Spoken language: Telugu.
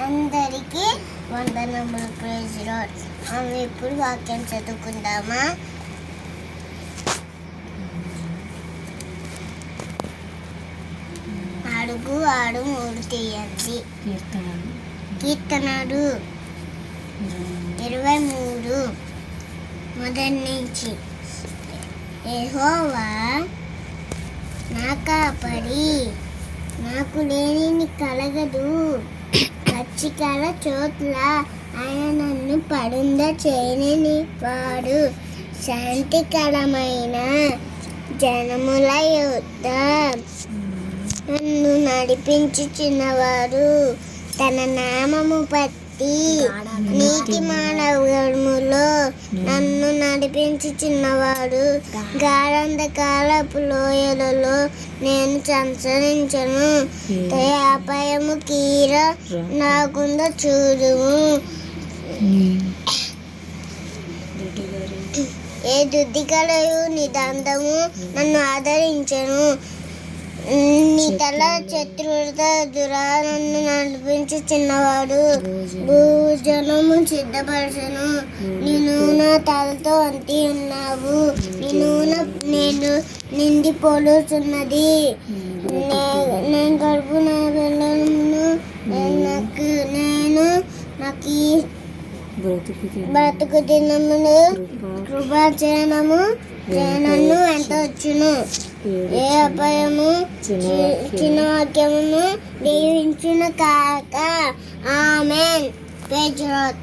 అందరికీ వందనములు. Praise Lord. మనం ఇప్పుడు వాక్యం చదువుకుందామా? అడుగు ఆడు మూడు తీయండి. కీర్తనలు 23 మొదటి నుంచి. యెహోవా నా కాపరి, నాకు లేనిది కలగదు. పచ్చికల చోట్ల ఆయన నన్ను పడుంద చేయనివాడు. శాంతికరమైన జనముల యొద్ద నన్ను నడిపించుచున్నవాడు. తన నామము బట్టి నీతి మార్గములో నన్ను నడిపించుచున్నవాడు. గాఢంధకారపు లోయలలో నేను సంచరించను. అపాయము కీర నాకుంద చూడుము. ఏ దుద్దికలయు నిదాంతము నన్ను ఆదరించను. నీ తల శత్రువుల దురా నన్ను నడిపించుచున్నవాడు. భోజనము సిద్ధపరచను. నేను నా తలతో అంటి ఉన్నావు. నేను నిండిపోలుచున్నది. నేను కడుపు నా పిల్లలను నాకు బ్రతుకు దినములు కృపాచరణము నన్ను ఎంత వచ్చును. ఏ అపాయము చిన్న వాక్యమును దీవించును కాక. ఆమేన్. Praise lord.